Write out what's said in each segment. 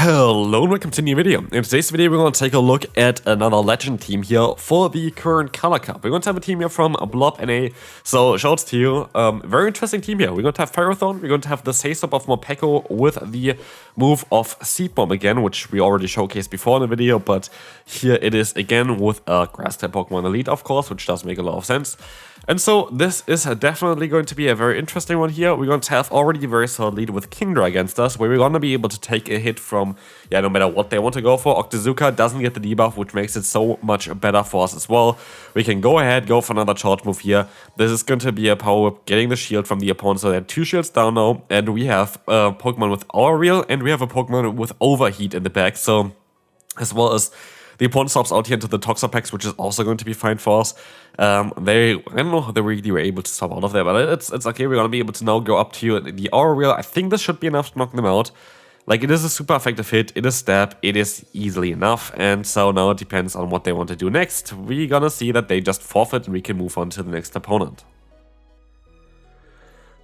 Hello and welcome to a new video. In today's video we're going to take a look at another legend team here for the current Color Cup. We're going to have a team here from Blob NA, so shouts to you. Very interesting team here. We're going to have Ferrothorn, we're going to have the Say-Stop of Morpeko with the move of Seed Bomb again, which we already showcased before in the video, but here it is again with a Grass-type Pokemon Elite, of course, which does make a lot of sense. And so this is definitely going to be a very interesting one here. We're going to have already a very solid lead with Kingdra against us, where we're going to be able to take a hit from, no matter what they want to go for. Octazooka doesn't get the debuff, which makes it so much better for us as well. We can go ahead, go for another charge move here. This is going to be a power whip, getting the shield from the opponent, so they're 2 shields down now. And we have a Pokemon with Aura Reel, and we have a Pokemon with Overheat in the back, so as well as the opponent swaps out here into the Toxapex, which is also going to be fine for us. I don't know how they really were able to swap out of there, but it's okay. We're going to be able to now go up to the Aura Reel. I think this should be enough to knock them out. Like, it is a super effective hit, it is stab, it is easily enough, and so now it depends on what they want to do next. We're gonna see that they just forfeit and we can move on to the next opponent.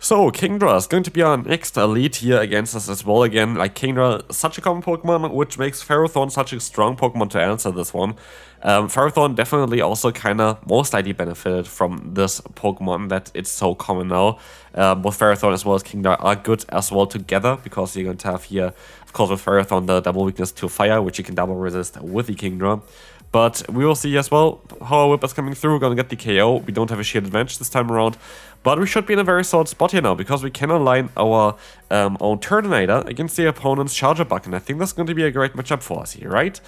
So, Kingdra is going to be our next elite here against us as well again. Like, Kingdra, such a common Pokemon, which makes Ferrothorn such a strong Pokemon to answer this one. Ferrothorn definitely also kinda most likely benefited from this Pokemon that it's so common now. Both Ferrothorn as well as Kingdra are good as well together, because you're going to have here, of course, with Ferrothorn the double weakness to fire, which you can double resist with the Kingdra. But we will see as well how our whip is coming through. We're gonna get the KO. We don't have a shield advantage this time around, but we should be in a very solid spot here now, because we can align our own Turtonator against the opponent's Charger Bug, and I think that's going to be a great matchup for us here, right?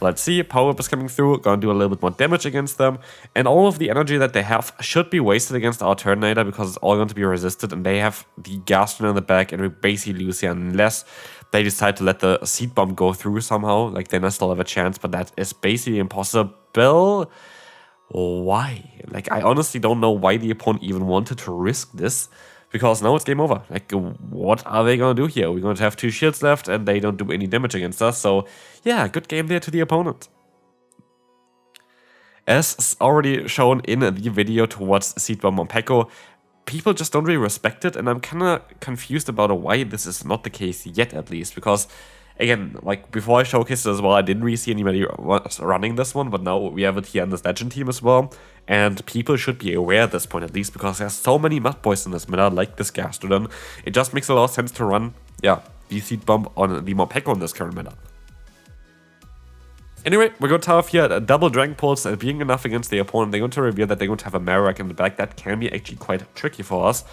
Let's see, Power Whip is coming through, gonna do a little bit more damage against them, and all of the energy that they have should be wasted against our Turtonator, because it's all going to be resisted, and they have the Gastron in the back, and we basically lose here unless they decide to let the Seed Bomb go through somehow. Like, then I still have a chance, but that is basically impossible. Why? Like, I honestly don't know why the opponent even wanted to risk this, because now it's game over. Like, what are they gonna do here? We're going to have 2 shields left, and they don't do any damage against us, so yeah, good game there to the opponent. As already shown in the video towards Seed Bomb Morpeko, people just don't really respect it, and I'm kinda confused about why this is not the case yet, at least, because again, like, before I showcased it as well, I didn't really see anybody running this one, but now we have it here on this legend team as well, and people should be aware at this point at least, because there's so many mud boys in this meta, like this Gastrodon. It just makes a lot of sense to run, the Seed Bomb on the Morpeko in this current meta. Anyway, we're going to have here a double Dragon Pulse being enough against the opponent. They're going to reveal that they're going to have a Marowak in the back. That can be actually quite tricky for us.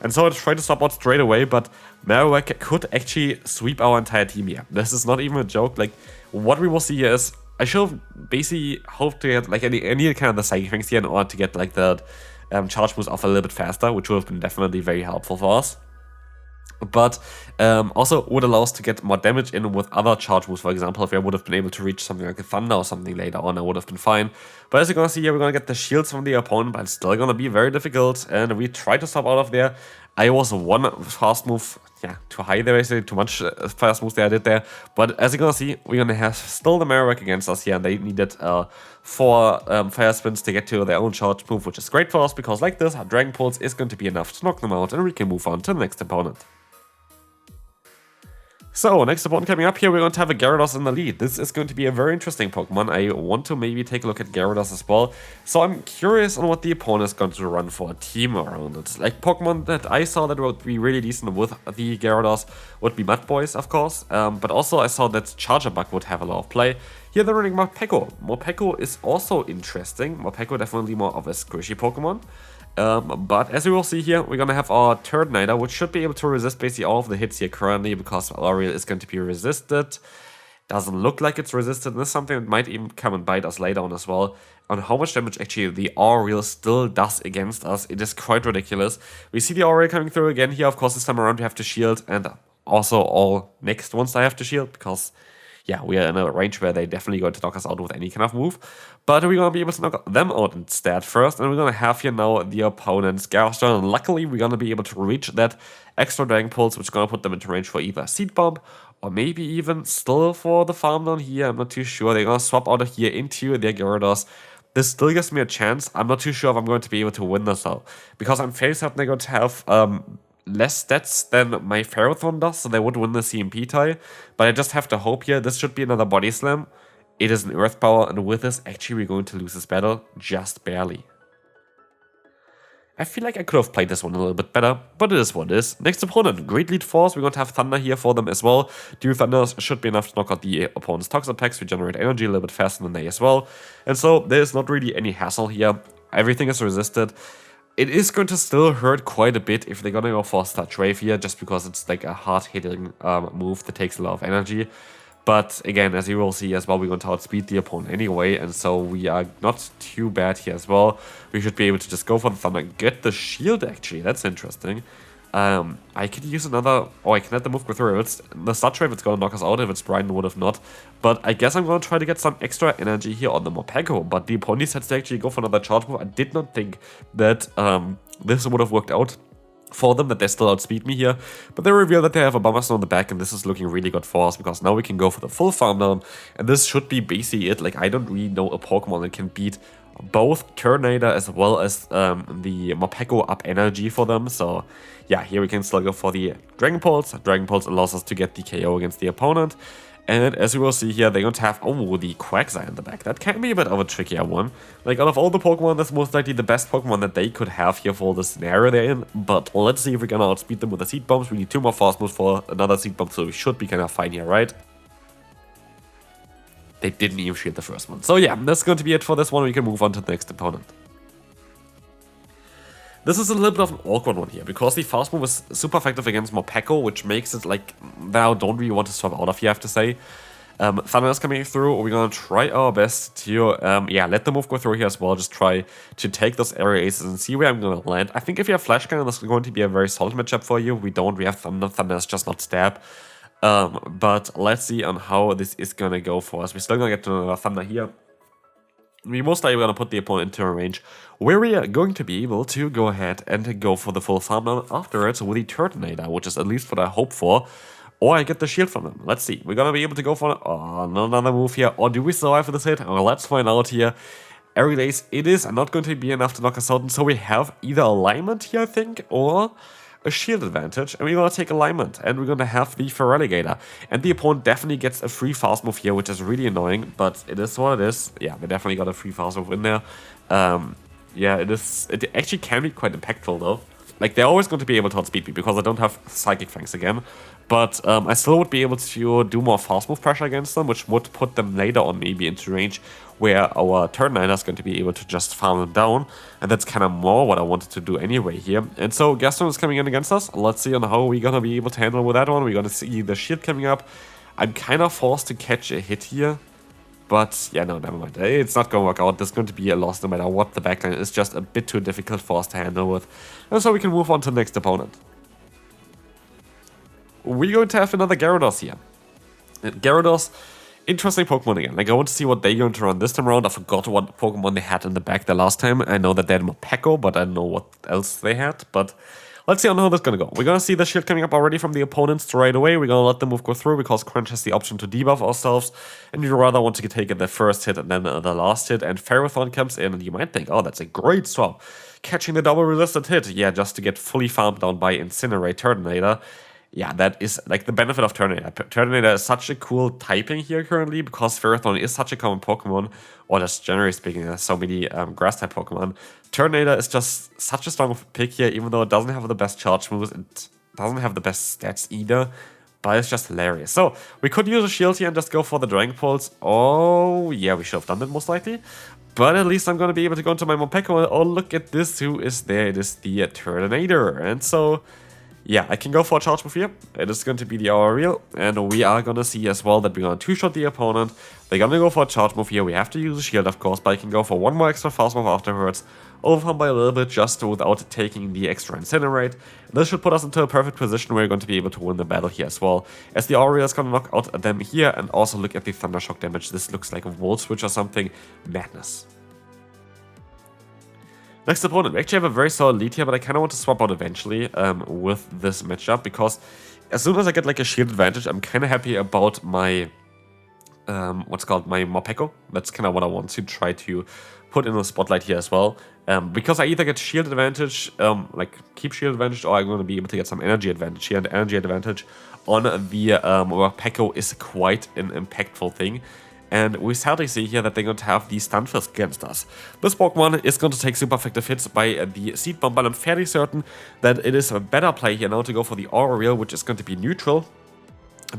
And so I try to swap out straight away, but Marowak could actually sweep our entire team here. This is not even a joke. Like, what we will see here is, I should have basically hoped to get, like, any kind of the Psychic Fangs here in order to get, like, the charge moves off a little bit faster, which would have been definitely very helpful for us. But also would allow us to get more damage in with other charge moves. For example, if I would have been able to reach something like a Thunder or something later on, I would have been fine. But as you're gonna see here, we're gonna get the shields from the opponent, but it's still gonna be very difficult, and we try to stop out of there. I was one fast move, too high there, basically, too much fast moves that I did there. But as you're gonna see, we're gonna have still the Marowak against us here, and they needed 4 fire spins to get to their own charge move, which is great for us, because like this, our Dragon Pulse is going to be enough to knock them out, and we can move on to the next opponent. So, next opponent coming up here, we're going to have a Gyarados in the lead. This is going to be a very interesting Pokemon. I want to maybe take a look at Gyarados as well. So I'm curious on what the opponent is going to run for a team around it. Like, Pokemon that I saw that would be really decent with the Gyarados would be Mud Boys, of course. But also I saw that Charger Bug would have a lot of play. Here they're running Morpeko. Morpeko is also interesting. Morpeko definitely more of a squishy Pokemon. But as we will see here, we're gonna have our Turtonator, which should be able to resist basically all of the hits here currently, because Aura is going to be resisted. Doesn't look like it's resisted, and this is something that might even come and bite us later on as well. On how much damage actually the Aura still does against us, it is quite ridiculous. We see the Aura coming through again here. Of course, this time around we have to shield, and also all next ones I have to shield, because we are in a range where they're definitely going to knock us out with any kind of move. But we're going to be able to knock them out instead first. And we're going to have here now the opponent's Gastron. And luckily, we're going to be able to reach that extra Dragon Pulse, which is going to put them into range for either Seed Bomb, or maybe even still for the farm down here. I'm not too sure. They're going to swap out of here into their Gyarados. This still gives me a chance. I'm not too sure if I'm going to be able to win this though, because I'm fairly certain they're going to have less stats than my Ferrothorn does, so they would win the CMP tie. But I just have to hope here. This should be another Body Slam. It is an Earth Power, and with this, actually, we're going to lose this battle just barely. I feel like I could have played this one a little bit better, but it is what it is. Next opponent, Great Lead Force. We're going to have Thunder here for them as well. 2 Thunders should be enough to knock out the opponent's Toxapex, regenerate energy a little bit faster than they as well. And so there's not really any hassle here. Everything is resisted. It is going to still hurt quite a bit if they're going to go for Touch Wave here, just because it's like a hard-hitting move that takes a lot of energy. But again, as you will see as well, we're going to outspeed the opponent anyway, and so we are not too bad here as well. We should be able to just go for the Thunder, get the shield actually, that's interesting. I could use another, I can let the move go through. If it's the Touch Wave, it's going to knock us out. If it's Brian, would have not. But I guess I'm going to try to get some extra energy here on the Morpeko, but the opponent decides to actually go for another charge move. I did not think that this would have worked out for them, that they still outspeed me here, but they reveal that they have a Bomber Stone on the back, and this is looking really good for us, because now we can go for the full farm down, and this should be basically it. Like, I don't really know a Pokemon that can beat both Turtonator as well as the Morpeko up energy for them, so yeah, here we can still go for the Dragon Pulse. Dragon Pulse allows us to get the KO against the opponent. And as we will see here, they're going to have, the Quagsire in the back. That can be a bit of a trickier one. Like, out of all the Pokemon, that's most likely the best Pokemon that they could have here for the scenario they're in. But let's see if we're going to outspeed them with the Seed Bombs. We need 2 more Fast Moves for another Seed Bomb, so we should be kind of fine here, right? They didn't even shield the first one. So yeah, that's going to be it for this one. We can move on to the next opponent. This is a little bit of an awkward one here, because the fast move is super effective against Morpeko, which makes it like, now don't really want to swap out of here, I have to say. Thunder is coming through, we're gonna try our best to, let the move go through here as well, just try to take those area aces and see where I'm gonna land. I think if you have Flash Cannon, this is going to be a very solid matchup for you. We have Thunder, Thunder is just not stab. But let's see on how this is gonna go for us. We're still gonna get to another Thunder here. We most likely going to put the opponent into a range where we are going to be able to go ahead and go for the full farm down afterwards with the Turtonator, which is at least what I hope for. Or I get the shield from them. Let's see. We're going to be able to go for another move here. Or do we survive with this hit? Well, let's find out here. Airy Lace, it is not going to be enough to knock us out. And so we have either alignment here, I think, or a shield advantage, and we're gonna take alignment, and we're gonna have the Feraligatr, and the opponent definitely gets a free fast move here, which is really annoying, but it is what it is. Yeah, they definitely got a free fast move in there. It actually can be quite impactful though. Like, they're always going to be able to outspeed me because I don't have Psychic Fangs again. But I still would be able to do more fast move pressure against them, which would put them later on maybe into range where our Turtonator is going to be able to just farm them down. And that's kind of more what I wanted to do anyway here. And so Gaston is coming in against us. Let's see on how we're going to be able to handle with that one. We're going to see the shield coming up. I'm kind of forced to catch a hit here. But yeah, no, never mind. It's not going to work out. There's going to be a loss no matter what. The backline is just a bit too difficult for us to handle with. And so we can move on to the next opponent. We're going to have another Gyarados here. And Gyarados, interesting Pokemon again. Like, I want to see what they're going to run this time around. I forgot what Pokemon they had in the back the last time. I know that they had Morpeko, but I don't know what else they had. But let's see how this is going to go. We're going to see the shield coming up already from the opponents right away. We're going to let the move go through because Crunch has the option to debuff ourselves. And you'd rather want to take the first hit and then the last hit. And Ferrothorn comes in and you might think, oh, that's a great swap. Catching the double resisted hit. Yeah, just to get fully farmed down by Incinerate Turtonator. Yeah, that is like the benefit of Turtonator. Turtonator is such a cool typing here currently because Ferrothorn is such a common Pokemon, or just generally speaking, there's so many grass type Pokemon. Turtonator is just such a strong pick here, even though it doesn't have the best charge moves, it doesn't have the best stats either, but it's just hilarious. So we could use a shield here and just go for the Dragon Pulse. Oh, yeah, we should have done that most likely. But at least I'm going to be able to go into my Morpeko and oh, look at this, who is there? It is the Turtonator. And so yeah, I can go for a charge move here. It is going to be the Aurelion, and we are going to see as well that we're going to two-shot the opponent. They're going to go for a charge move here. We have to use a shield, of course, but I can go for one more extra fast move afterwards. Overcome by a little bit just without taking the extra Incinerate. This should put us into a perfect position where we're going to be able to win the battle here as well. As the Aurelion is going to knock out them here, and also look at the Thunder Shock damage. This looks like a Volt Switch or something. Madness. Next opponent, we actually have a very solid lead here, but I kind of want to swap out eventually with this matchup, because as soon as I get like a shield advantage, I'm kind of happy about my, my Morpeko. That's kind of what I want to try to put in the spotlight here as well. Because I either get shield advantage, like keep shield advantage, or I'm going to be able to get some energy advantage here. And the energy advantage on the Morpeko is quite an impactful thing. And we sadly see here that they're going to have the Stun Fisk against us. This Pokemon is going to take super effective hits by the Seed Bomb, but I'm fairly certain that it is a better play here now to go for the Aura, which is going to be neutral,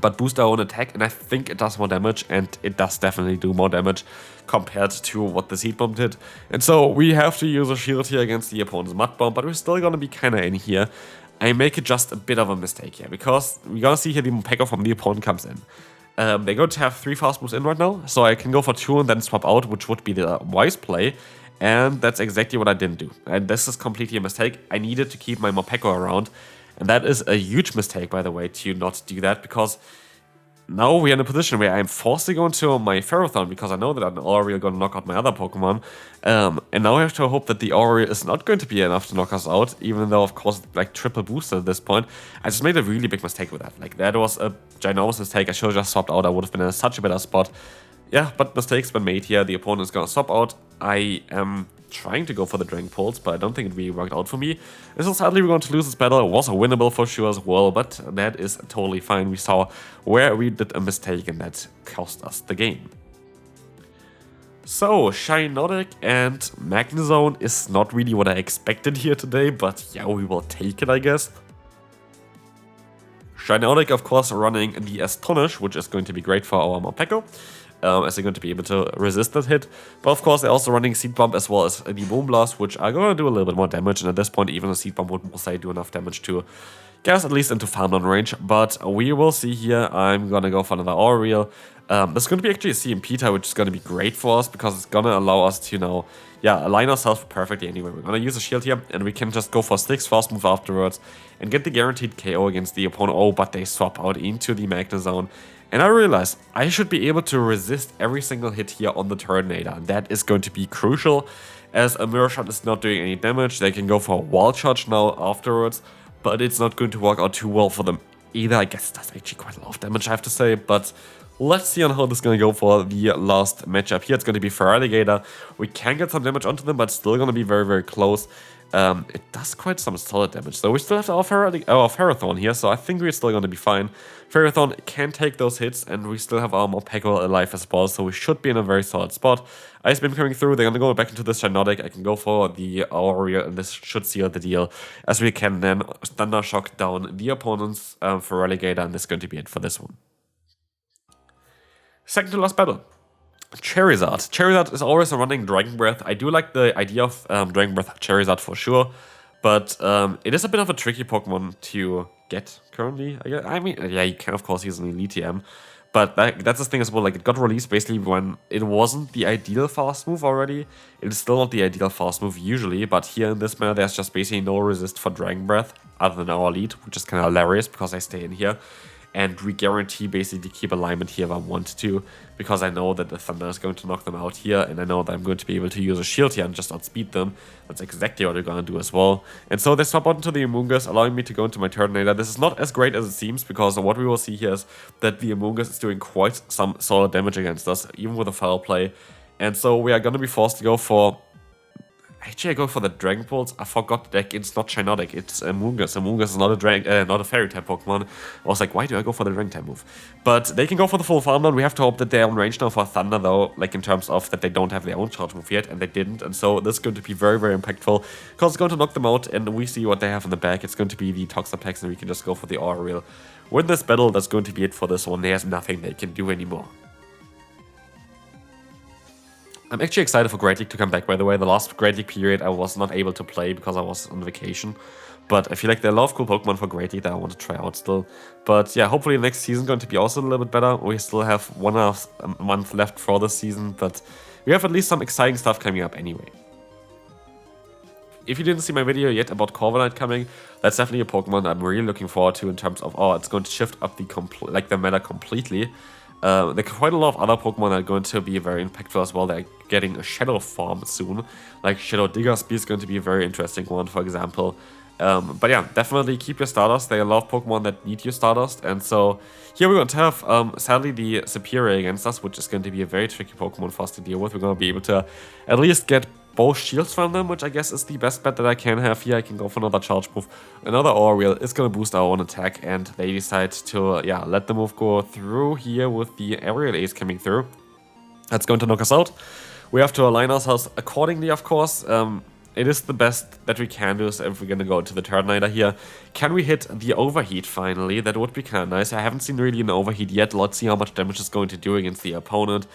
but boost our own attack, and I think it does more damage, and it does definitely do more damage compared to what the Seed Bomb did. And so we have to use a shield here against the opponent's Mud Bomb, but we're still going to be kind of in here. I make it just a bit of a mistake here, because we're going to see here the Morpeko from the opponent comes in. They're going to have 3 fast moves in right now, so I can go for 2 and then swap out, which would be the wise play. And that's exactly what I didn't do. And this is completely a mistake. I needed to keep my Morpeko around. And that is a huge mistake, by the way, to not do that, because now we're in a position where I'm forced to go into my Ferrothorn, because I know that an Aura is going to knock out my other Pokemon. And now I have to hope that the Aura is not going to be enough to knock us out, even though, of course, like triple boosted at this point. I just made a really big mistake with that. Like, that was a ginormous mistake. I should have just swapped out. I would have been in such a better spot. Yeah, but mistakes been made here. The opponent is going to swap out. I am trying to go for the Dragon Pulse, but I don't think it really worked out for me. And so sadly we're going to lose this battle. It was a winnable for sure as well, but that is totally fine. We saw where we did a mistake and that cost us the game. So, Shiinotic and Magnezone is not really what I expected here today, but yeah, we will take it, I guess. Shiinotic, of course, running the Astonish, which is going to be great for our Morpeko, as they're going to be able to resist that hit. But of course, they're also running Seed Bomb as well as the Moonblast, which are going to do a little bit more damage. And at this point, even a Seed Bomb would most likely do enough damage to get us at least into farm range. But we will see here. I'm going to go for another Aureel. This is going to be actually a CMP type, which is going to be great for us because it's going to allow us to, align ourselves perfectly anyway. We're going to use a shield here, and we can just go for Sticks fast move afterwards and get the guaranteed KO against the opponent. Oh, but they swap out into the Magnezone. And I realize I should be able to resist every single hit here on the Turtonator, and that is going to be crucial, as a Mirror Shot is not doing any damage. They can go for a Wall Charge now afterwards, but it's not going to work out too well for them either. I guess that's actually quite a lot of damage, I have to say, but let's see on how this is going to go for the last matchup here. It's going to be Feraligatr. We can get some damage onto them, but still going to be very, very close. It does quite some solid damage. So we still have our Ferrothorn here, so I think we're still going to be fine. Ferrothorn can take those hits, and we still have our Morpeko alive as well, so we should be in a very solid spot. Ice Beam coming through, they're going to go back into this Shiinotic. I can go for the Aura, and this should seal the deal, as we can then Thunder Shock down the opponent's Feraligatr, and this is going to be it for this one. Second to last battle. Charizard. Charizard is always running Dragon Breath. I do like the idea of Dragon Breath Charizard for sure, but it is a bit of a tricky Pokemon to get currently. I mean, yeah, you can of course use an Elite TM, but that's the thing as well. Like, it got released basically when it wasn't the ideal fast move already. It is still not the ideal fast move usually, but here in this manner, there's just basically no resist for Dragon Breath other than our Elite, which is kind of hilarious because I stay in here. And we guarantee basically to keep alignment here if I want to, because I know that the Thunder is going to knock them out here, and I know that I'm going to be able to use a shield here and just outspeed them. That's exactly what we're going to do as well. And so they swap out into the Amongus, allowing me to go into my Turtonator. This is not as great as it seems, because what we will see here is that the Amongus is doing quite some solid damage against us, even with a foul play. And so we are going to be forced to go for... Actually, I go for the Dragon Pulse. I forgot that it's not Shiinotic, it's Amongus. Amongus is not a Fairy type Pokemon. I was like, why do I go for the Dragon type move? But they can go for the full farm down. We have to hope that they're on range now for Thunder, though, like in terms of that they don't have their own charge move yet, and they didn't. And so this is going to be very, very impactful, because it's going to knock them out, and we see what they have in the back. It's going to be the Toxapex, and we can just go for the Aureel. Win this battle, that's going to be it for this one. There's nothing they can do anymore. I'm actually excited for Great League to come back, by the way. The last Great League period I was not able to play because I was on vacation. But I feel like there are a lot of cool Pokemon for Great League that I want to try out still. But yeah, hopefully the next season is going to be also a little bit better. We still have 1.5 month left for this season, but we have at least some exciting stuff coming up anyway. If you didn't see my video yet about Corviknight coming, that's definitely a Pokemon I'm really looking forward to in terms of, it's going to shift up the meta completely. There are quite a lot of other Pokemon that are going to be very impactful as well. They're getting a Shadow form soon. Like Shadow Diggersby is going to be a very interesting one, for example. But yeah, definitely keep your Stardust. There are a lot of Pokemon that need your Stardust. And so here we're going to have, sadly, the Superior against us, which is going to be a very tricky Pokemon for us to deal with. We're going to be able to at least get both shields from them, which I guess is the best bet that I can have here. I can go for another charge move. Another Oriole is going to boost our own attack, and they decide to, yeah, let the move go through here with the Aerial Ace coming through. That's going to knock us out. We have to align ourselves accordingly, of course. It is the best that we can do, so if we're going to go to the Turtonator here. Can we hit the Overheat finally? That would be kind of nice. I haven't seen really an Overheat yet. Let's see how much damage it's going to do against the opponent.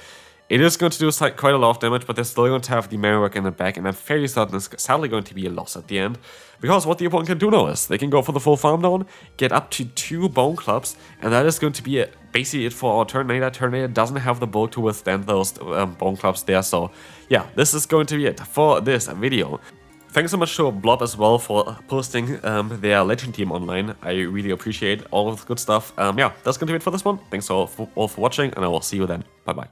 It is going to do quite a lot of damage, but they're still going to have the Marowak in the back, and I'm fairly certain it's sadly going to be a loss at the end. Because what the opponent can do now is, they can go for the full farm down, get up to 2 Bone Clubs, and that is going to be basically it for our Turtonator. Turtonator doesn't have the bulk to withstand those Bone Clubs there, so yeah, this is going to be it for this video. Thanks so much to Blob as well for posting their Legend team online. I really appreciate all of the good stuff. Yeah, that's going to be it for this one. Thanks all for watching, and I will see you then. Bye-bye.